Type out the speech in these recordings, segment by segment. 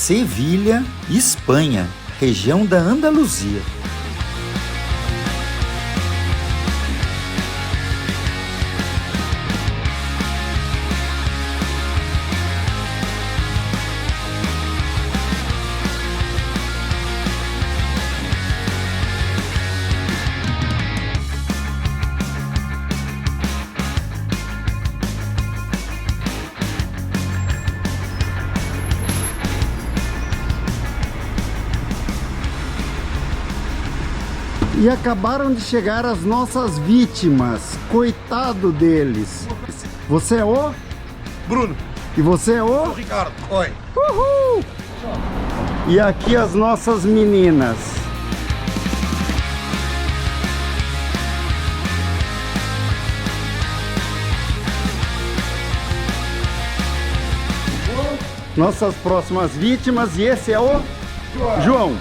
Sevilha, Espanha, região da Andaluzia. E acabaram de chegar as nossas vítimas. Coitado deles. Você é o? Bruno. E você é o? Ricardo. Oi. Uhul! E aqui as nossas meninas. Nossas próximas vítimas. E esse é o? João.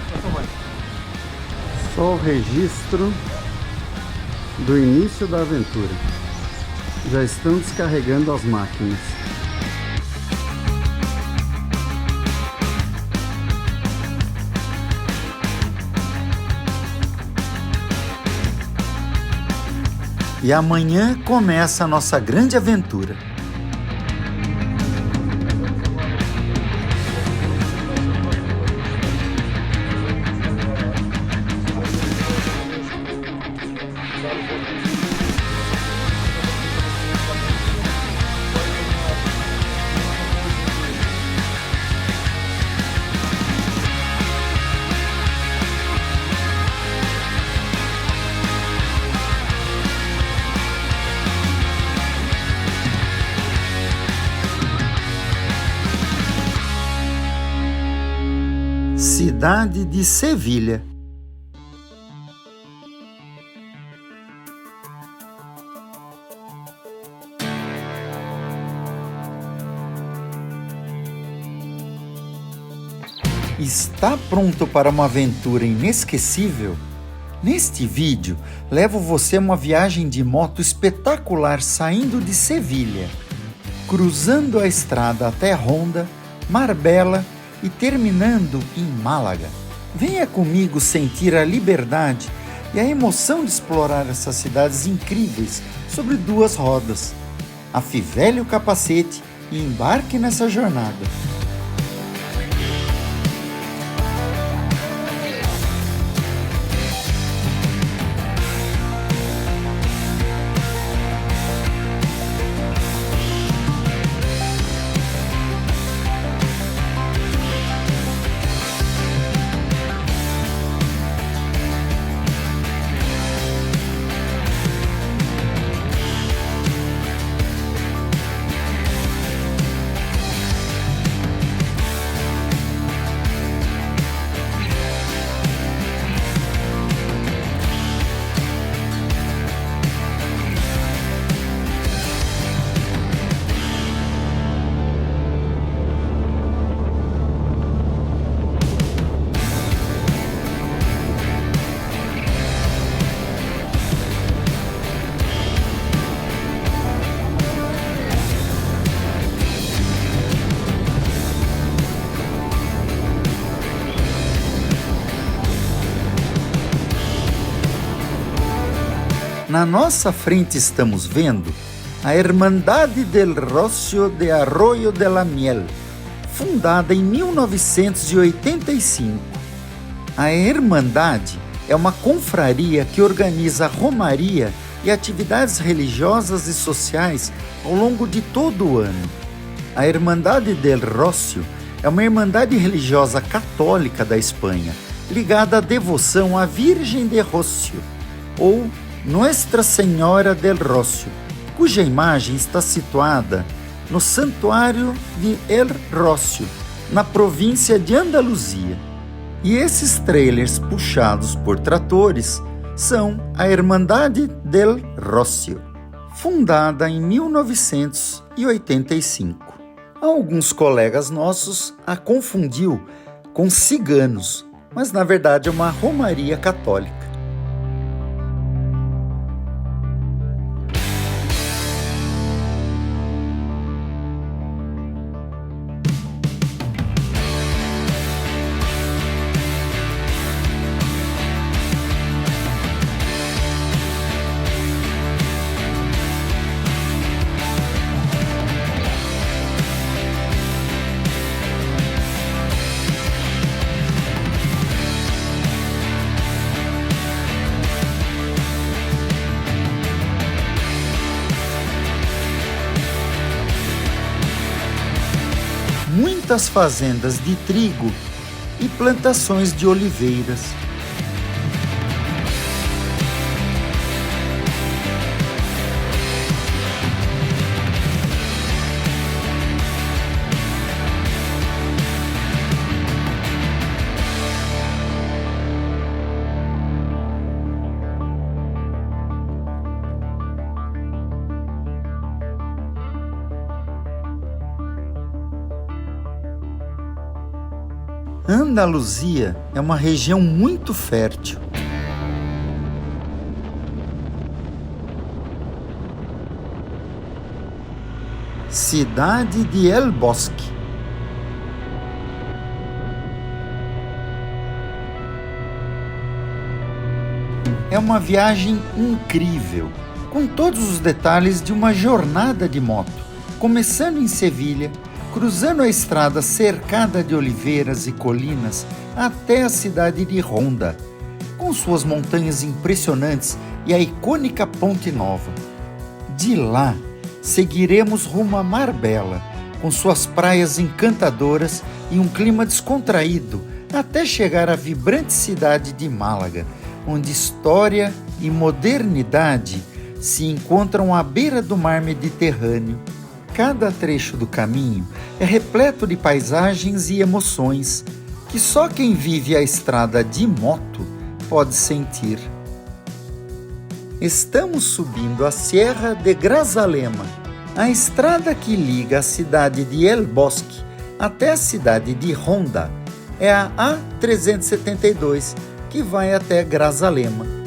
Só o registro do início da aventura. Já estão descarregando as máquinas. E amanhã começa a nossa grande aventura. Cidade de Sevilha. Está pronto para uma aventura inesquecível? Neste vídeo, levo você a uma viagem de moto espetacular saindo de Sevilha, cruzando a estrada até Ronda, Marbella e terminando em Málaga. Venha comigo sentir a liberdade e a emoção de explorar essas cidades incríveis sobre duas rodas. Afivele o capacete e embarque nessa jornada. Na nossa frente estamos vendo a Hermandade del Rocío de Arroyo de la Miel, fundada em 1985. A Hermandade é uma confraria que organiza romaria e atividades religiosas e sociais ao longo de todo o ano. A Hermandade del Rocío é uma irmandade religiosa católica da Espanha, ligada à devoção à Virgem de Rocío, ou Nuestra Senhora del Rocío, cuja imagem está situada no Santuário de El Rocío, na província de Andaluzia. E esses trailers puxados por tratores são a Hermandade del Rocío, fundada em 1985. Alguns colegas nossos a confundiu com ciganos, mas na verdade é uma romaria católica. muitas fazendas de trigo e plantações de oliveiras. Andaluzia é uma região muito fértil. Cidade de El Bosque. É uma viagem incrível, com todos os detalhes de uma jornada de moto, começando em Sevilha, cruzando a estrada cercada de oliveiras e colinas até a cidade de Ronda, com suas montanhas impressionantes e a icônica Ponte Nova. De lá, seguiremos rumo a Marbella, com suas praias encantadoras e um clima descontraído, até chegar à vibrante cidade de Málaga, onde história e modernidade se encontram à beira do mar Mediterrâneo. Cada trecho do caminho é repleto de paisagens e emoções que só quem vive a estrada de moto pode sentir. Estamos subindo a Sierra de Grazalema, a estrada que liga a cidade de El Bosque até a cidade de Ronda. É a A372, que vai até Grazalema.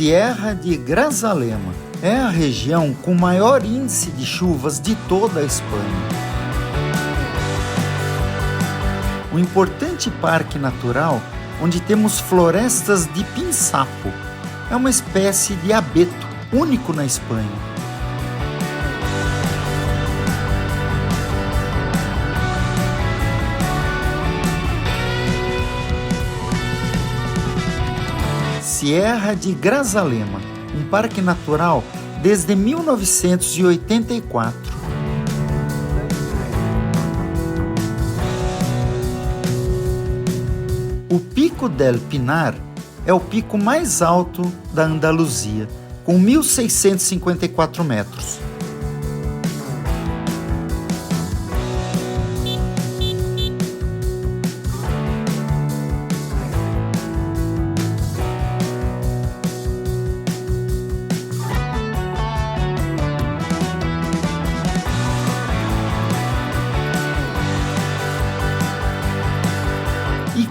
Sierra de Grazalema é a região com maior índice de chuvas de toda a Espanha. Um importante parque natural onde temos florestas de pinsapo. É uma espécie de abeto único na Espanha. Sierra de Grazalema, um parque natural desde 1984. O Pico del Pinar é o pico mais alto da Andaluzia, com 1.654 metros.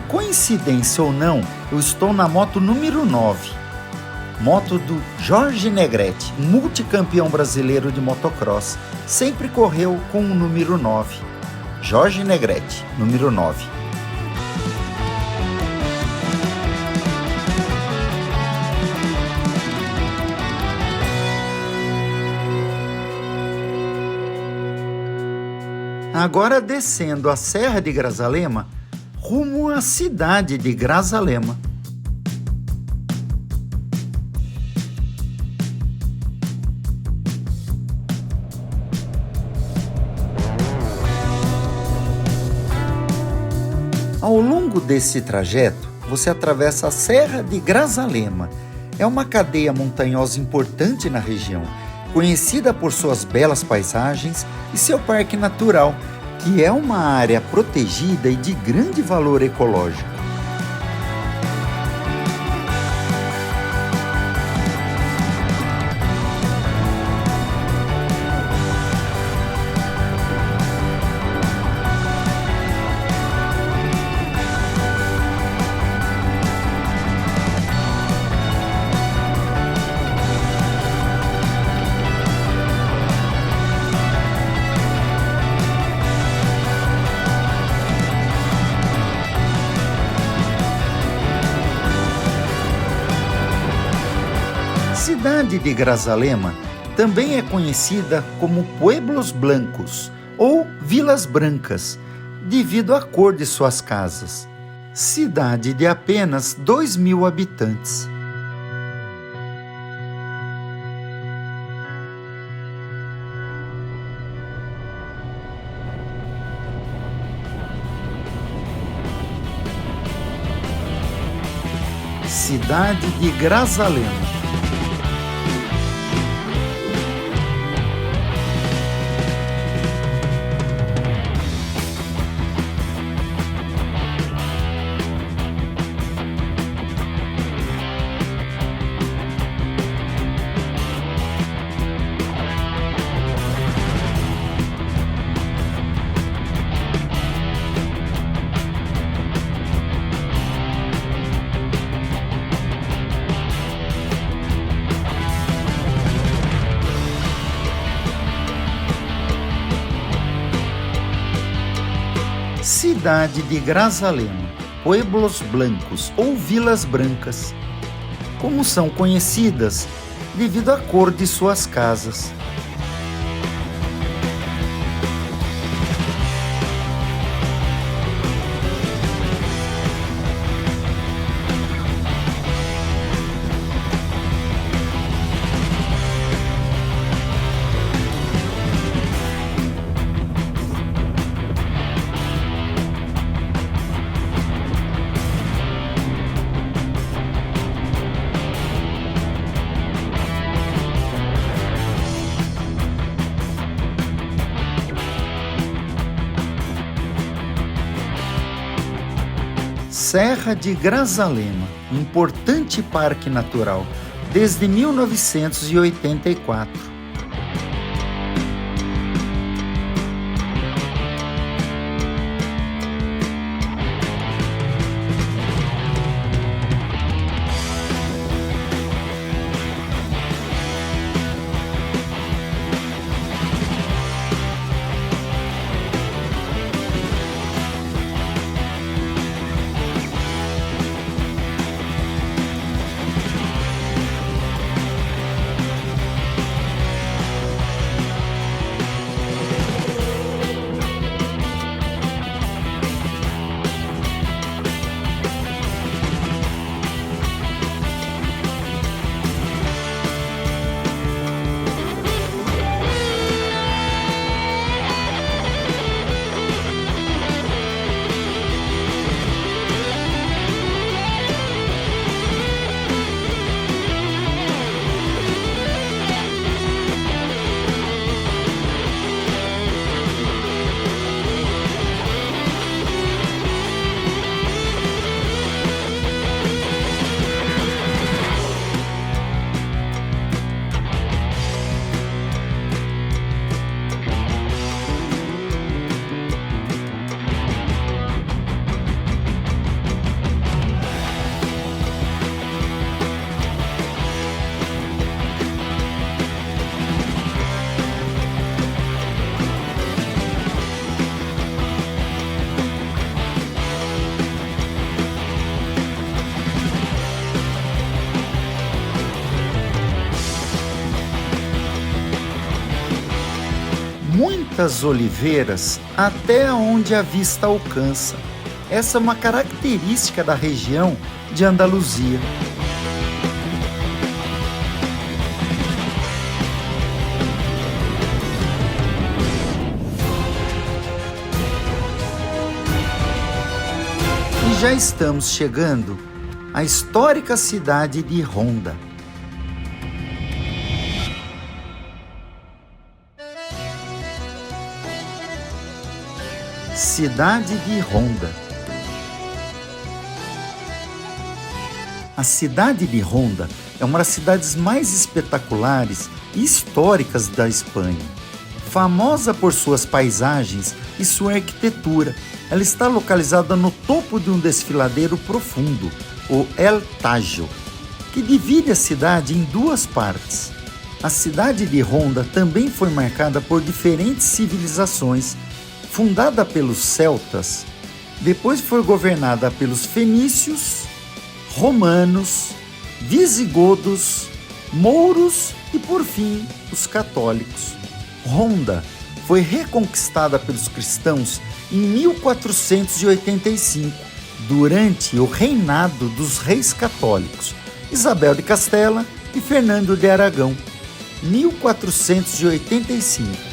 Coincidência ou não, eu estou na moto número 9, moto do Jorge Negrete, multicampeão brasileiro de motocross, sempre correu com o número 9, Jorge Negrete, número 9. Agora descendo a Serra de Grazalema, rumo à cidade de Grazalema. Ao longo desse trajeto, você atravessa a Serra de Grazalema. É uma cadeia montanhosa importante na região, conhecida por suas belas paisagens e seu parque natural, que é uma área protegida e de grande valor ecológico. A cidade de Grazalema também é conhecida como Pueblos Blancos ou Vilas Brancas, devido à cor de suas casas. Cidade de apenas 2.000 habitantes. Cidade de Grazalema. Cidade de Grazalema, Pueblos Blancos ou Vilas Brancas, como são conhecidas devido à cor de suas casas. Serra de Grazalema, importante parque natural, desde 1984. Muitas oliveiras até onde a vista alcança. Essa é uma característica da região de Andaluzia. E já estamos chegando à histórica cidade de Ronda. Cidade de Ronda. A cidade de Ronda é uma das cidades mais espetaculares e históricas da Espanha. Famosa por suas paisagens e sua arquitetura, ela está localizada no topo de um desfiladeiro profundo, o El Tajo, que divide a cidade em duas partes. A cidade de Ronda também foi marcada por diferentes civilizações. Fundada pelos celtas, depois foi governada pelos fenícios, romanos, visigodos, mouros e, por fim, os católicos. Ronda foi reconquistada pelos cristãos em 1485, durante o reinado dos reis católicos Isabel de Castela e Fernando de Aragão, 1485.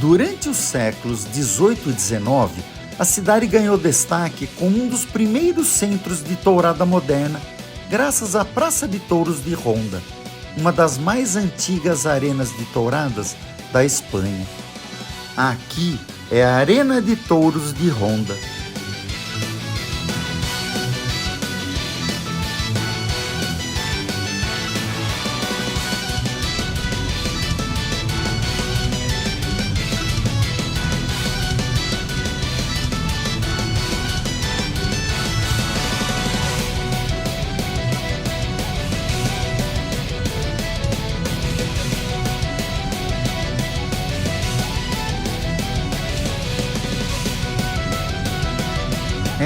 Durante os séculos XVIII e XIX, a cidade ganhou destaque como um dos primeiros centros de tourada moderna, graças à Praça de Touros de Ronda, uma das mais antigas arenas de touradas da Espanha. Aqui é a Arena de Touros de Ronda.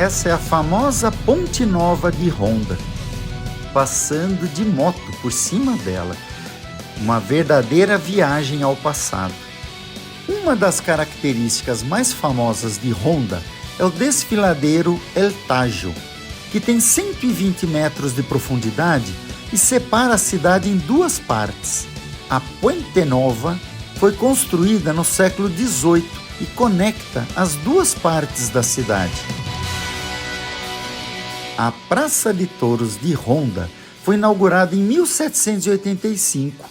Essa é a famosa Ponte Nova de Ronda, passando de moto por cima dela. Uma verdadeira viagem ao passado. Uma das características mais famosas de Ronda é o desfiladeiro El Tajo, que tem 120 metros de profundidade e separa a cidade em duas partes. A Puente Nova foi construída no século XVIII e conecta as duas partes da cidade. A Praça de Touros de Ronda foi inaugurada em 1785,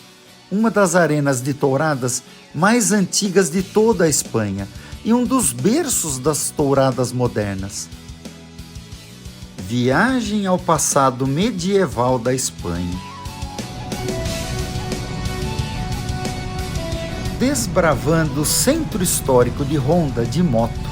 uma das arenas de touradas mais antigas de toda a Espanha e um dos berços das touradas modernas. Viagem ao passado medieval da Espanha. Desbravando o centro histórico de Ronda de moto.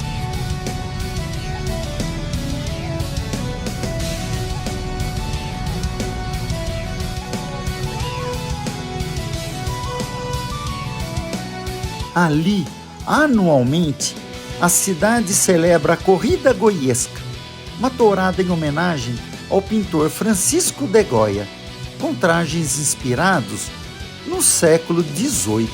Ali, anualmente, a cidade celebra a Corrida Goiesca, uma tourada em homenagem ao pintor Francisco de Goya, com trajes inspirados no século XVIII.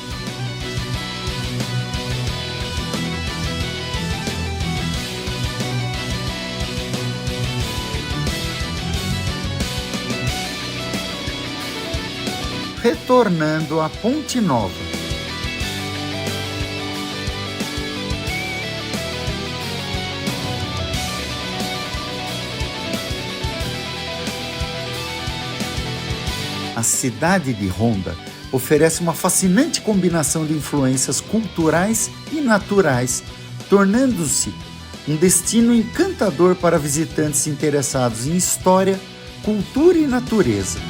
Retornando à Ponte Nova. A cidade de Ronda oferece uma fascinante combinação de influências culturais e naturais, tornando-se um destino encantador para visitantes interessados em história, cultura e natureza.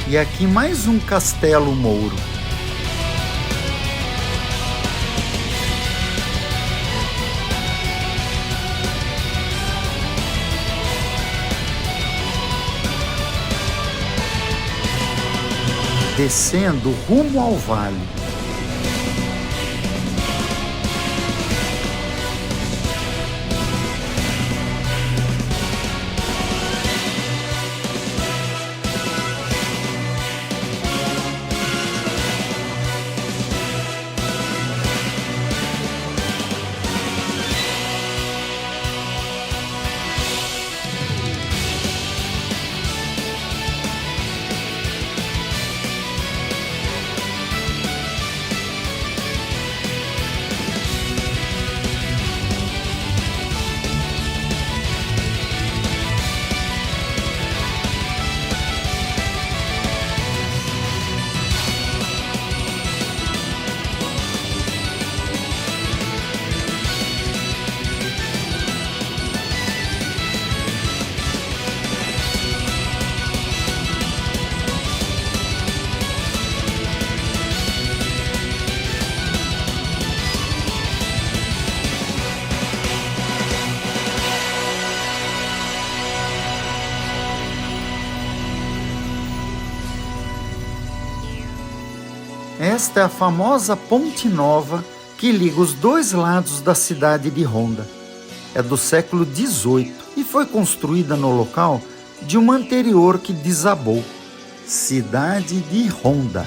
E aqui mais um castelo mouro. Descendo rumo ao vale. Esta é a famosa Ponte Nova que liga os dois lados da cidade de Ronda. É do século XVIII e foi construída no local de uma anterior que desabou. Cidade de Ronda.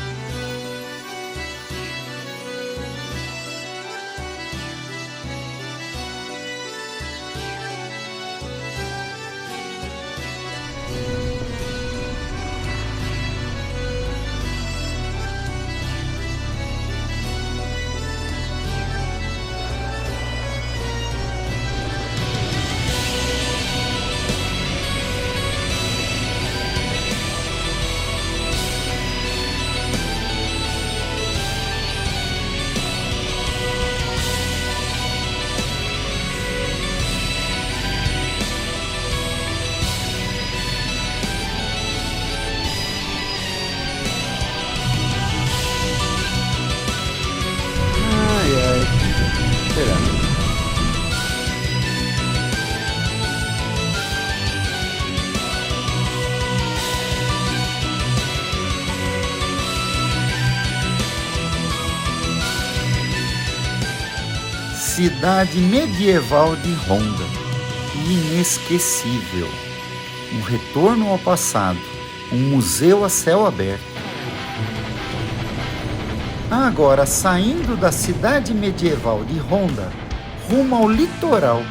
Ai, ai. Será? Cidade medieval de Ronda. Inesquecível. Um retorno ao passado. Um museu a céu aberto. Agora, saindo da cidade medieval de Ronda, rumo ao litoral.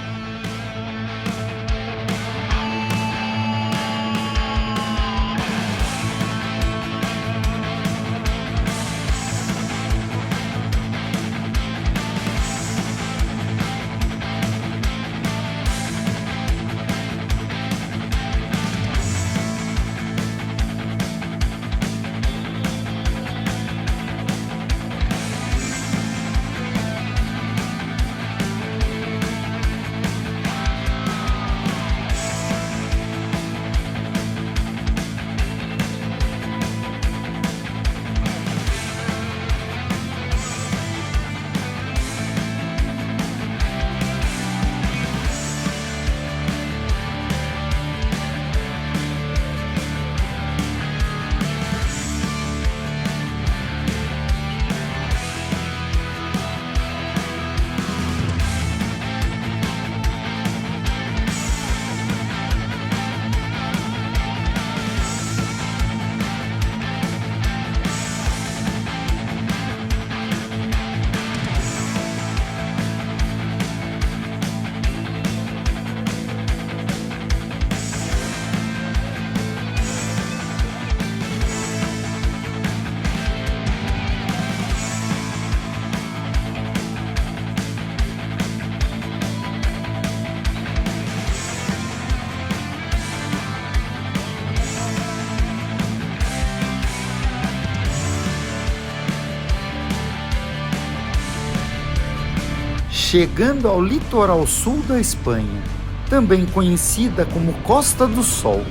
Chegando ao litoral sul da Espanha, também conhecida como Costa do Sol.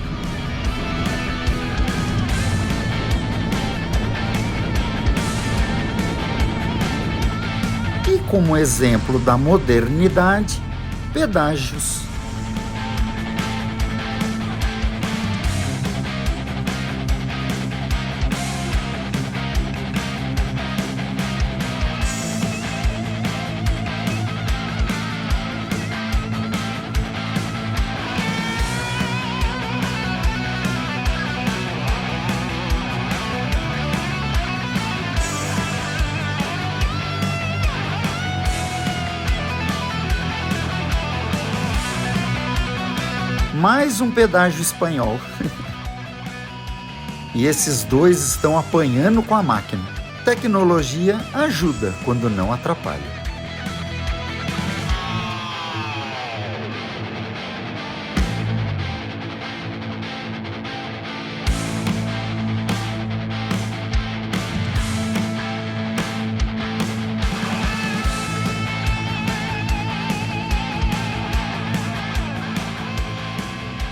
E como exemplo da modernidade, pedágios. Mais um pedágio espanhol. E esses dois estão apanhando com a máquina. Tecnologia ajuda quando não atrapalha.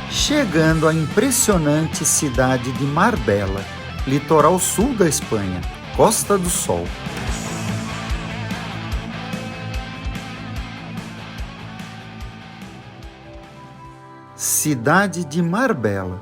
Chegando à impressionante cidade de Marbella, litoral sul da Espanha, Costa do Sol. Cidade de Marbella.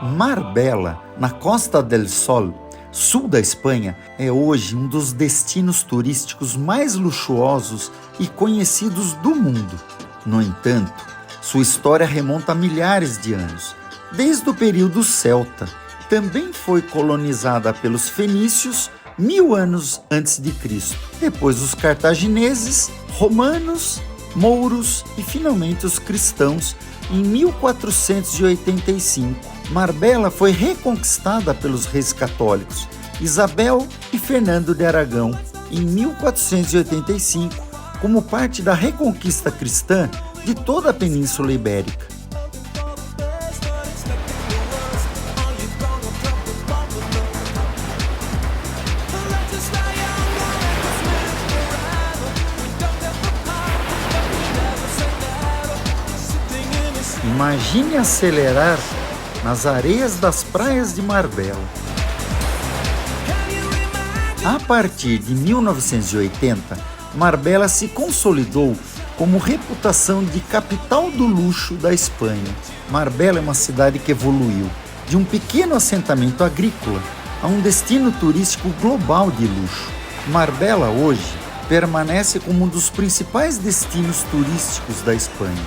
Marbella, na Costa del Sol, sul da Espanha, é hoje um dos destinos turísticos mais luxuosos e conhecidos do mundo. No entanto, sua história remonta a milhares de anos, desde o período celta. Também foi colonizada pelos fenícios 1000 anos antes de Cristo, depois os cartagineses, romanos, mouros e finalmente os cristãos em 1485. Marbella foi reconquistada pelos reis católicos Isabel e Fernando de Aragão em 1485, como parte da reconquista cristã de toda a Península Ibérica. Imagine acelerar nas areias das praias de Marbella. A partir de 1980, Marbella se consolidou como reputação de capital do luxo da Espanha. Marbella é uma cidade que evoluiu de um pequeno assentamento agrícola a um destino turístico global de luxo. Marbella hoje permanece como um dos principais destinos turísticos da Espanha.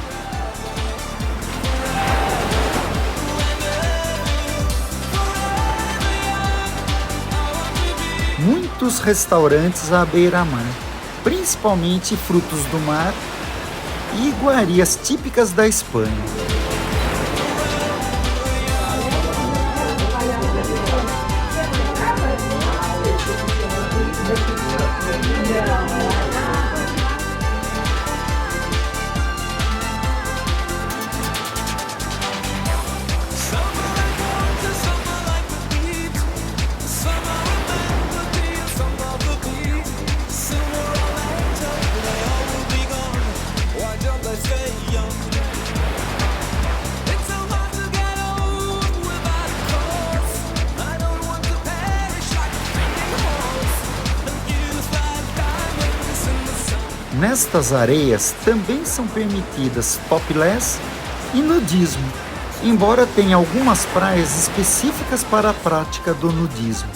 Muitos restaurantes à beira-mar, principalmente frutos do mar e iguarias típicas da Espanha. Nestas areias também são permitidas topless e nudismo, embora tenha algumas praias específicas para a prática do nudismo.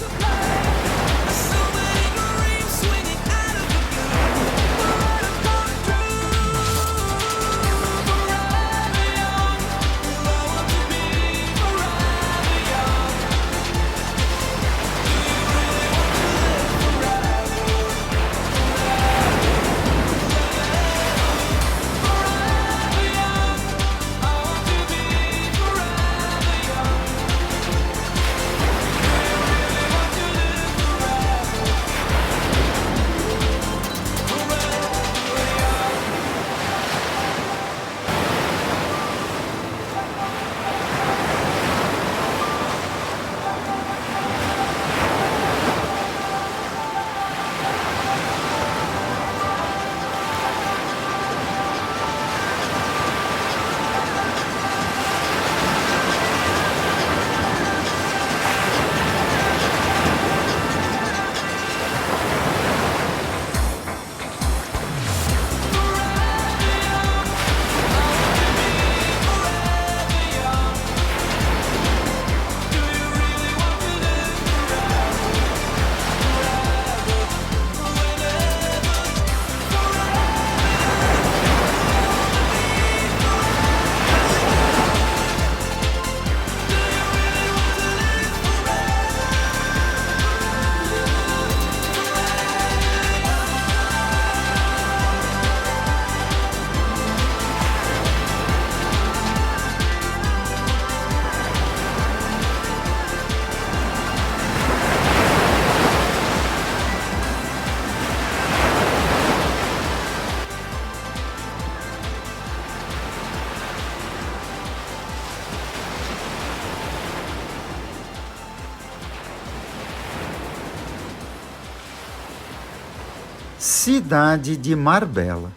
Cidade de Marbella.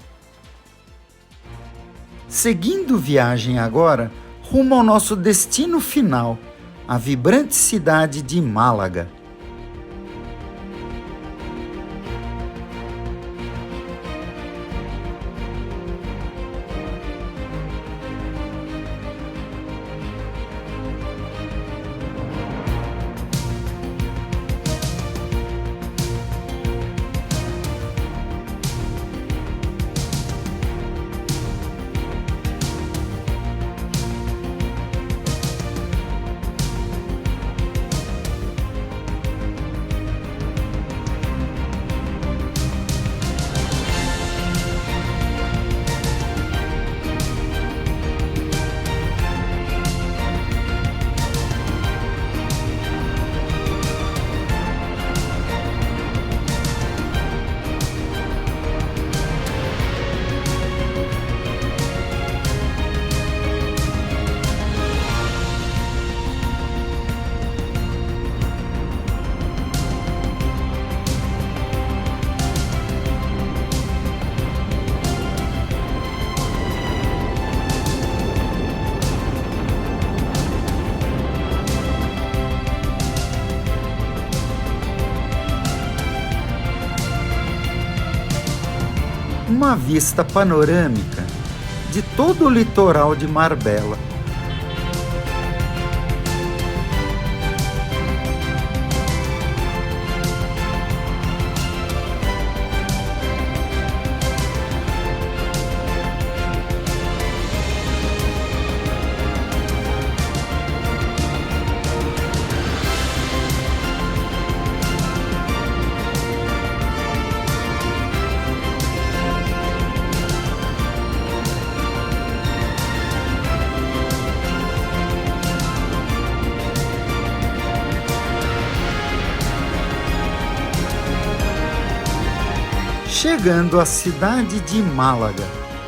Seguindo viagem agora, rumo ao nosso destino final, a vibrante cidade de Málaga. uma vista panorâmica de todo o litoral de Marbella. Chegando à cidade de Málaga.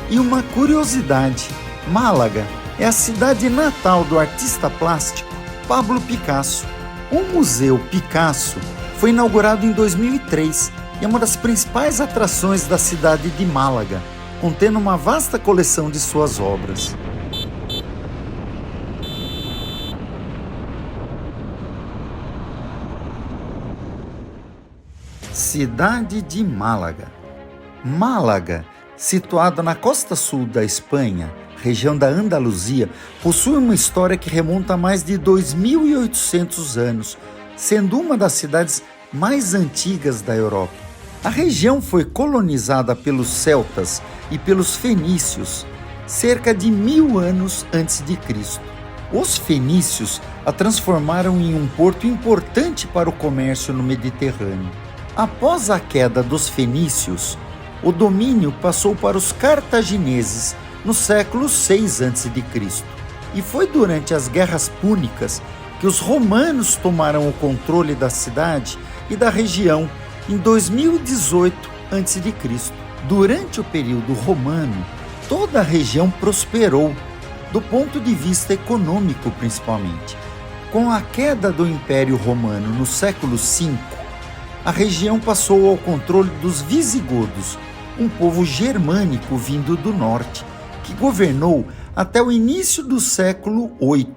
E uma curiosidade, Málaga é a cidade natal do artista plástico Pablo Picasso. O Museu Picasso foi inaugurado em 2003 e é uma das principais atrações da cidade de Málaga, contendo uma vasta coleção de suas obras. Cidade de Málaga. Málaga, situada na costa sul da Espanha, região da Andaluzia, possui uma história que remonta a mais de 2.800 anos, sendo uma das cidades mais antigas da Europa. A região foi colonizada pelos celtas e pelos fenícios cerca de 1000 anos antes de Cristo. Os fenícios a transformaram em um porto importante para o comércio no Mediterrâneo. Após a queda dos fenícios, o domínio passou para os cartagineses no século 6 a.C. E foi durante as Guerras Púnicas que os romanos tomaram o controle da cidade e da região em 2018 a.C. Durante o período romano, toda a região prosperou, do ponto de vista econômico principalmente. Com a queda do Império Romano no século V, a região passou ao controle dos visigodos, um povo germânico vindo do norte, que governou até o início do século VIII,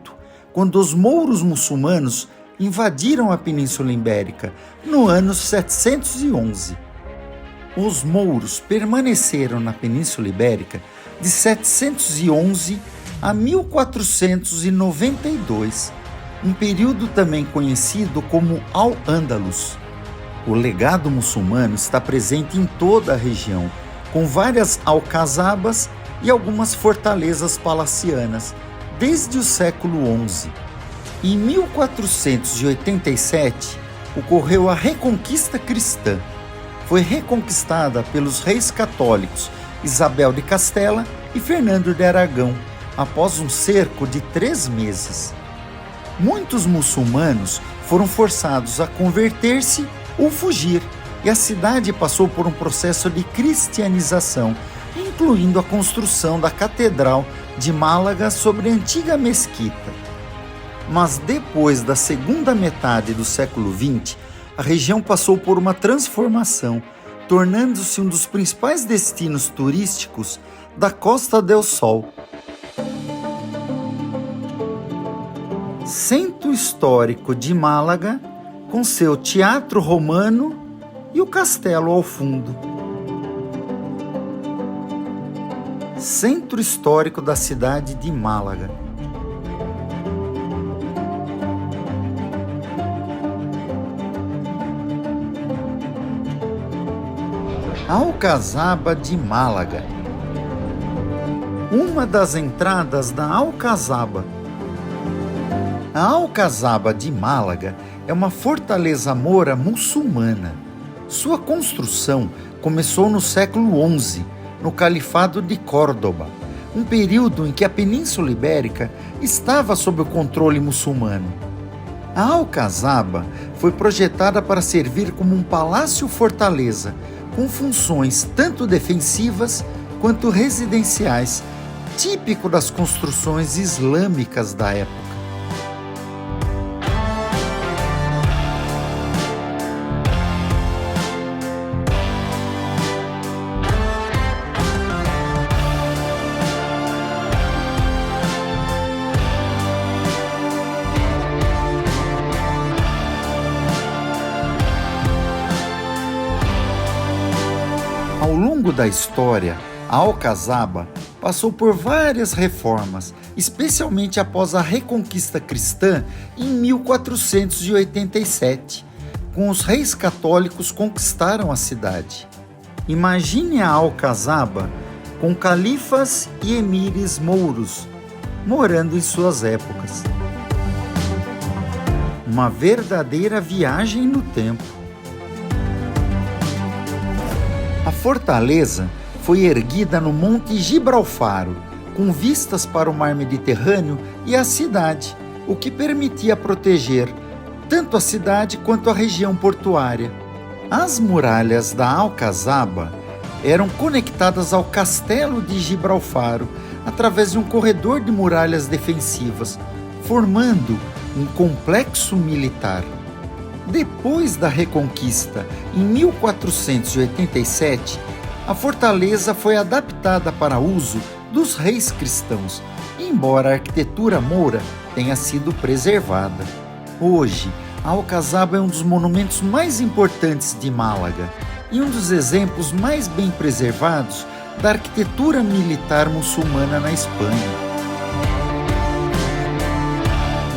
quando os mouros muçulmanos invadiram a Península Ibérica, no ano 711. Os mouros permaneceram na Península Ibérica de 711 a 1492, um período também conhecido como Al-Ándalus. O legado muçulmano está presente em toda a região, com várias alcazabas e algumas fortalezas palacianas, desde o século XI. Em 1487, ocorreu a Reconquista Cristã. Foi reconquistada pelos reis católicos Isabel de Castela e Fernando de Aragão, após um cerco de 3 meses. Muitos muçulmanos foram forçados a converter-se ou fugir, e a cidade passou por um processo de cristianização, incluindo a construção da Catedral de Málaga sobre a antiga mesquita. Mas depois da segunda metade do século XX, a região passou por uma transformação, tornando-se um dos principais destinos turísticos da Costa del Sol. Centro histórico de Málaga, com seu teatro romano e o castelo ao fundo. Centro histórico da cidade de Málaga. Alcazaba de Málaga. Uma das entradas da Alcazaba. A Alcazaba de Málaga é uma fortaleza moura muçulmana. Sua construção começou no século XI, no Califado de Córdoba, um período em que a Península Ibérica estava sob o controle muçulmano. A Alcazaba foi projetada para servir como um palácio-fortaleza, com funções tanto defensivas quanto residenciais, típico das construções islâmicas da época. Ao longo da história, a Alcazaba passou por várias reformas, especialmente após a Reconquista Cristã em 1487, com os reis católicos conquistaram a cidade. Imagine a Alcazaba com califas e emires mouros morando em suas épocas. Uma verdadeira viagem no tempo. A fortaleza foi erguida no Monte Gibralfaro, com vistas para o mar Mediterrâneo e a cidade, o que permitia proteger tanto a cidade quanto a região portuária. As muralhas da Alcazaba eram conectadas ao Castelo de Gibralfaro através de um corredor de muralhas defensivas, formando um complexo militar. Depois da Reconquista, em 1487, a fortaleza foi adaptada para uso dos reis cristãos, embora a arquitetura moura tenha sido preservada. Hoje, a Alcazaba é um dos monumentos mais importantes de Málaga e um dos exemplos mais bem preservados da arquitetura militar muçulmana na Espanha.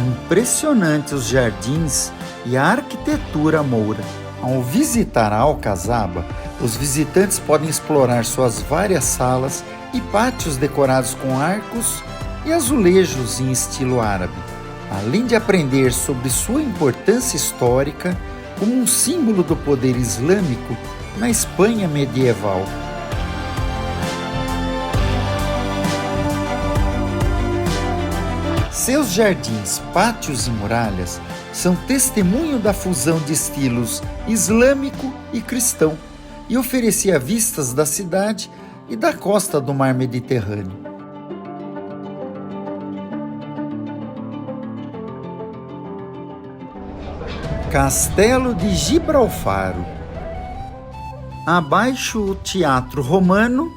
Impressionantes os jardins e a arquitetura moura. Ao visitar a Alcazaba, os visitantes podem explorar suas várias salas e pátios decorados com arcos e azulejos em estilo árabe, além de aprender sobre sua importância histórica como um símbolo do poder islâmico na Espanha medieval. Seus jardins, pátios e muralhas são testemunho da fusão de estilos islâmico e cristão e oferecia vistas da cidade e da costa do mar Mediterrâneo. Castelo de Gibralfaro. Abaixo o Teatro Romano,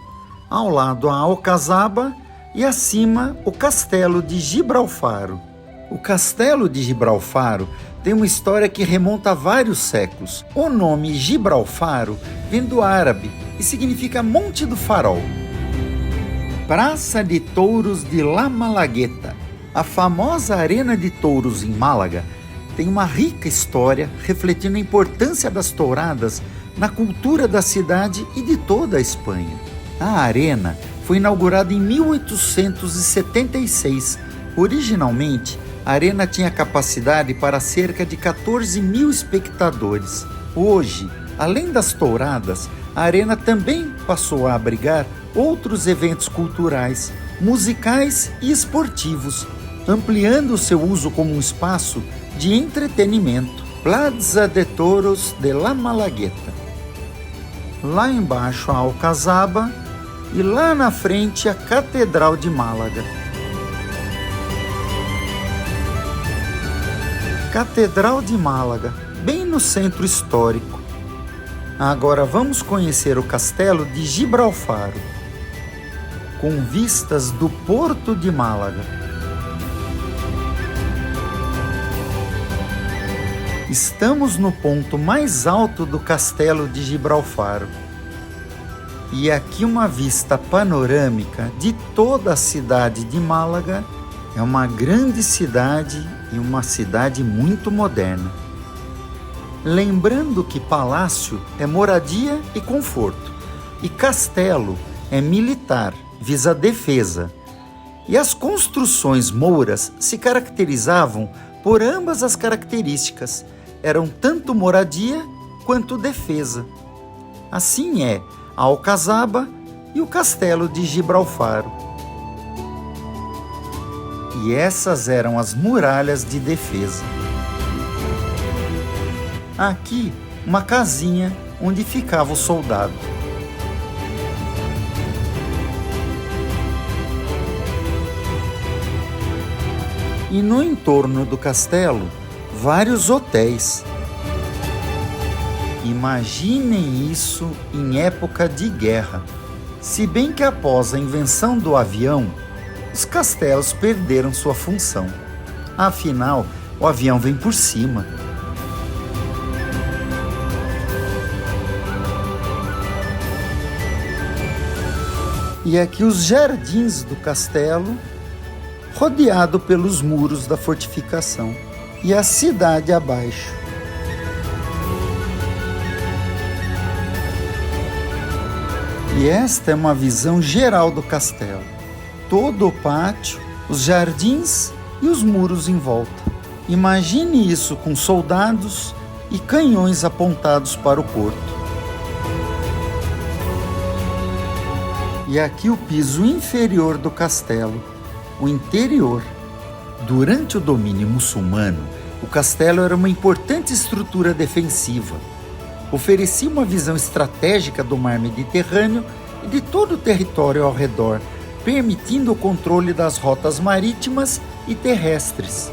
ao lado a Alcazaba e acima o Castelo de Gibralfaro. O Castelo de Gibralfaro tem uma história que remonta a vários séculos. O nome Gibralfaro vem do árabe e significa Monte do Farol. Praça de Touros de La Malagueta. A famosa Arena de Touros em Málaga tem uma rica história refletindo a importância das touradas na cultura da cidade e de toda a Espanha. A arena foi inaugurada em 1876. Originalmente, a arena tinha capacidade para cerca de 14 mil espectadores. Hoje, além das touradas, a arena também passou a abrigar outros eventos culturais, musicais e esportivos, ampliando seu uso como um espaço de entretenimento. Plaza de Toros de La Malagueta. Lá embaixo a Alcazaba e lá na frente a Catedral de Málaga. Catedral de Málaga, bem no centro histórico. Agora vamos conhecer o Castelo de Gibralfaro, com vistas do Porto de Málaga. Estamos no ponto mais alto do Castelo de Gibralfaro. E aqui uma vista panorâmica de toda a cidade de Málaga. É uma grande cidade e uma cidade muito moderna. Lembrando que palácio é moradia e conforto, e castelo é militar, visa defesa. E as construções mouras se caracterizavam por ambas as características. Eram tanto moradia quanto defesa. Assim é a Alcazaba e o Castelo de Gibralfaro. E essas eram as muralhas de defesa. Aqui, uma casinha onde ficava o soldado. E no entorno do castelo, vários hotéis. Imaginem isso em época de guerra. Se bem que após a invenção do avião, os castelos perderam sua função. Afinal, o avião vem por cima. E aqui os jardins do castelo, rodeado pelos muros da fortificação, e a cidade abaixo. E esta é uma visão geral do castelo. Todo o pátio, os jardins e os muros em volta. Imagine isso com soldados e canhões apontados para o porto. E aqui o piso inferior do castelo, o interior. Durante o domínio muçulmano, o castelo era uma importante estrutura defensiva. Oferecia uma visão estratégica do mar Mediterrâneo e de todo o território ao redor, permitindo o controle das rotas marítimas e terrestres.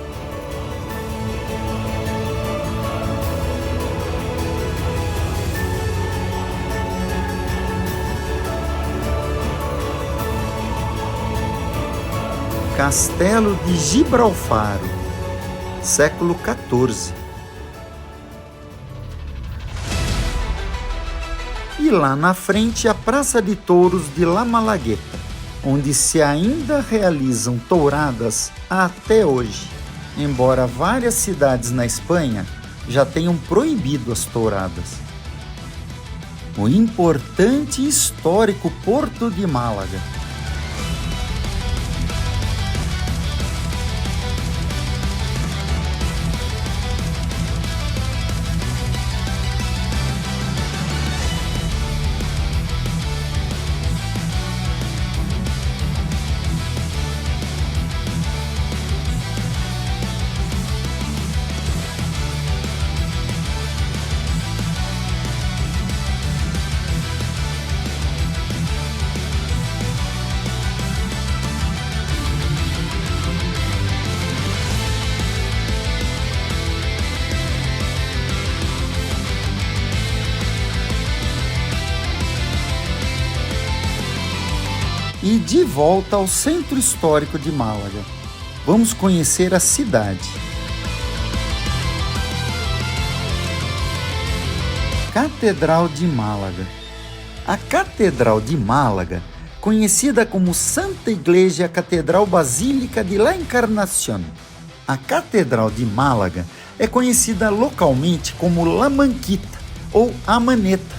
Castelo de Gibralfaro, século XIV. E lá na frente a Praça de Touros de La Malagueta, onde se ainda realizam touradas até hoje, embora várias cidades na Espanha já tenham proibido as touradas. O importante e histórico Porto de Málaga. E de volta ao centro histórico de Málaga. Vamos conhecer a cidade. Catedral de Málaga. A Catedral de Málaga, conhecida como Santa Igreja Catedral Basílica de la Encarnación. A Catedral de Málaga é conhecida localmente como La Manquita ou a Maneta,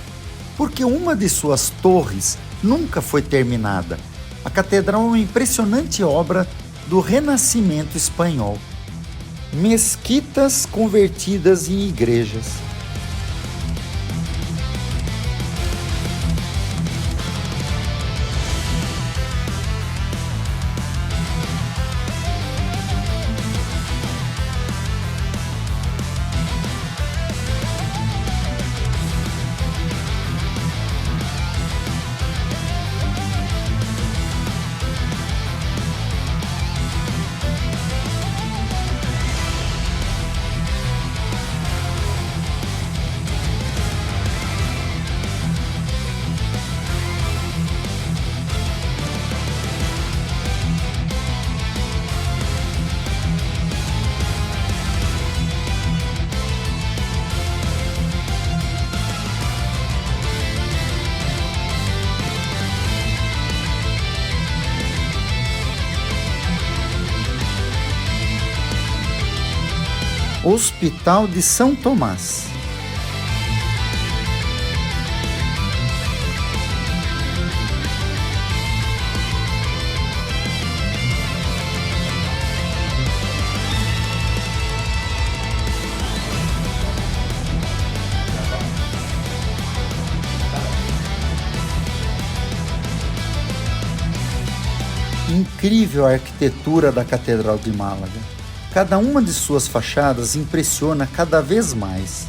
porque uma de suas torres nunca foi terminada. A catedral é uma impressionante obra do Renascimento espanhol. Mesquitas convertidas em igrejas. Hospital de São Tomás. Incrível a arquitetura da Catedral de Málaga. Cada uma de suas fachadas impressiona cada vez mais.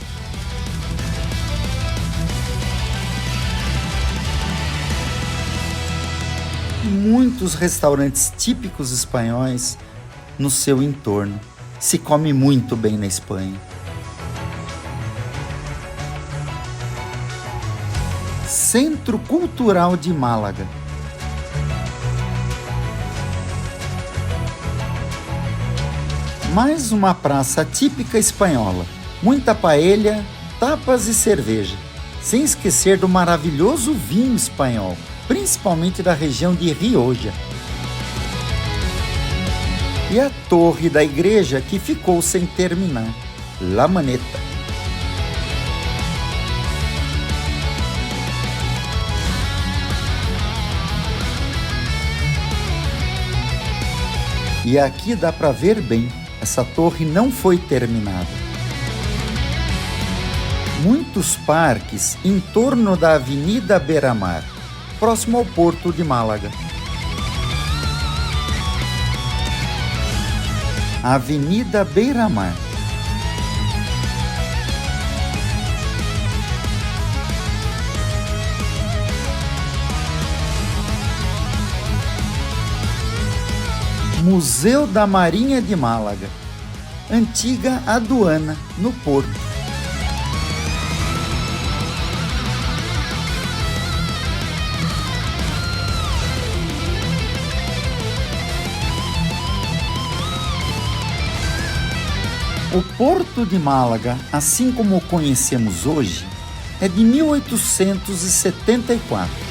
Muitos restaurantes típicos espanhóis no seu entorno. Se come muito bem na Espanha. Centro Cultural de Málaga. Mais uma praça típica espanhola, muita paella, tapas e cerveja, sem esquecer do maravilhoso vinho espanhol, principalmente da região de Rioja. E a torre da igreja que ficou sem terminar, La Maneta. E aqui dá para ver bem, essa torre não foi terminada. Muitos parques em torno da Avenida Beira-Mar, próximo ao Porto de Málaga. Avenida Beira-Mar. Museu da Marinha de Málaga, antiga aduana no Porto. O Porto de Málaga, assim como o conhecemos hoje, é de 1874.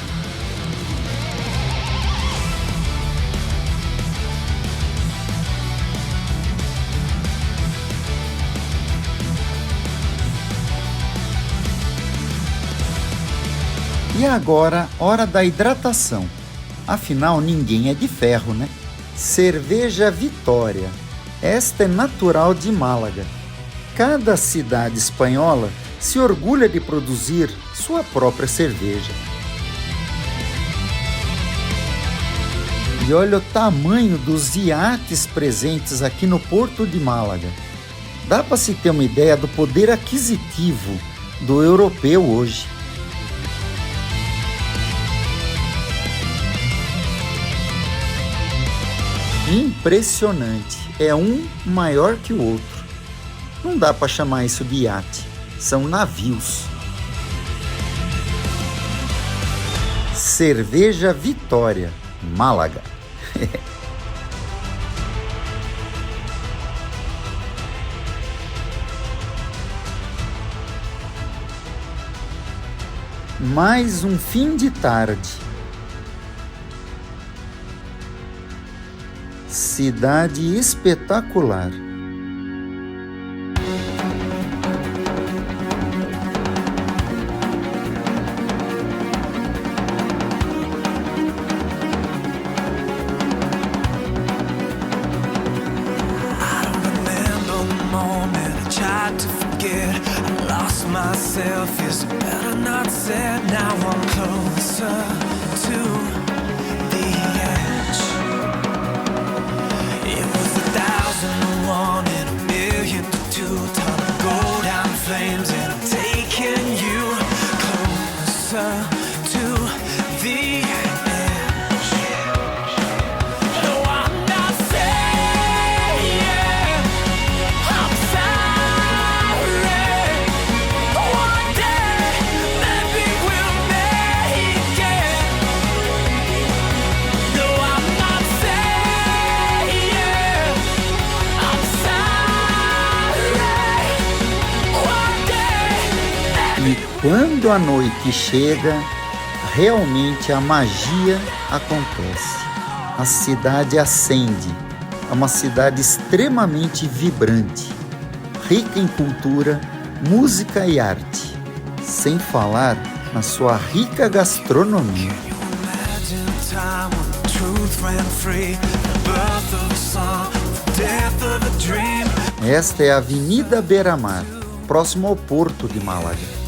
E agora, hora da hidratação. Afinal, ninguém é de ferro, né? Cerveja Vitória. Esta é natural de Málaga. Cada cidade espanhola se orgulha de produzir sua própria cerveja. E olha o tamanho dos iates presentes aqui no Porto de Málaga. Dá para se ter uma ideia do poder aquisitivo do europeu hoje. Impressionante, é um maior que o outro. Não dá para chamar isso de iate, são navios. Cerveja Vitória, Málaga. Mais um fim de tarde. Cidade espetacular. E quando a noite chega, realmente a magia acontece. A cidade acende. É uma cidade extremamente vibrante, rica em cultura, música e arte, sem falar na sua rica gastronomia. Esta é a Avenida Beira-Mar, próximo ao Porto de Málaga.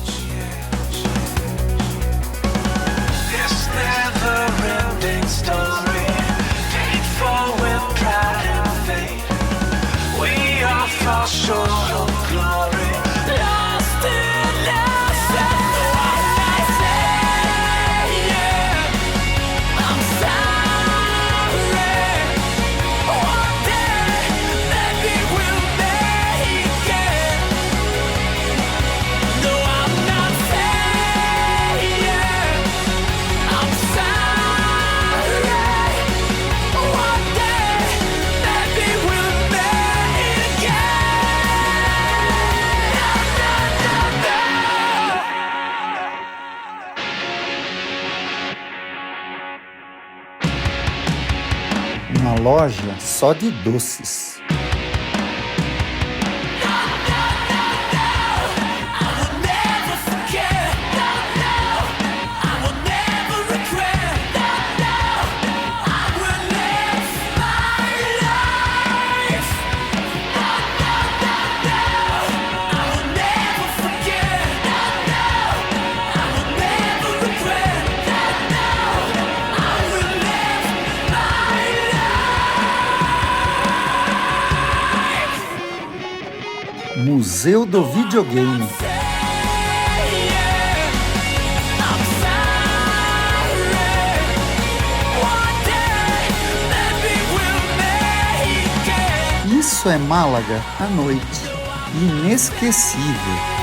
uma loja só de doces. Museu do Videogame. Isso é Málaga à noite. Inesquecível.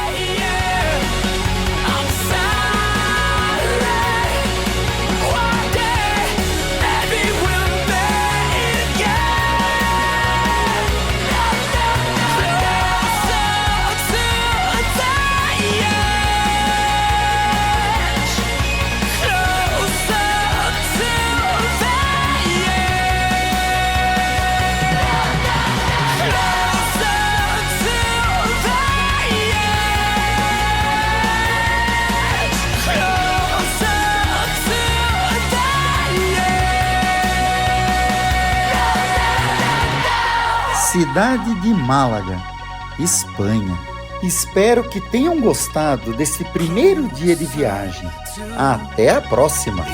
Cidade de Málaga, Espanha. Espero que tenham gostado desse primeiro dia de viagem. Até a próxima!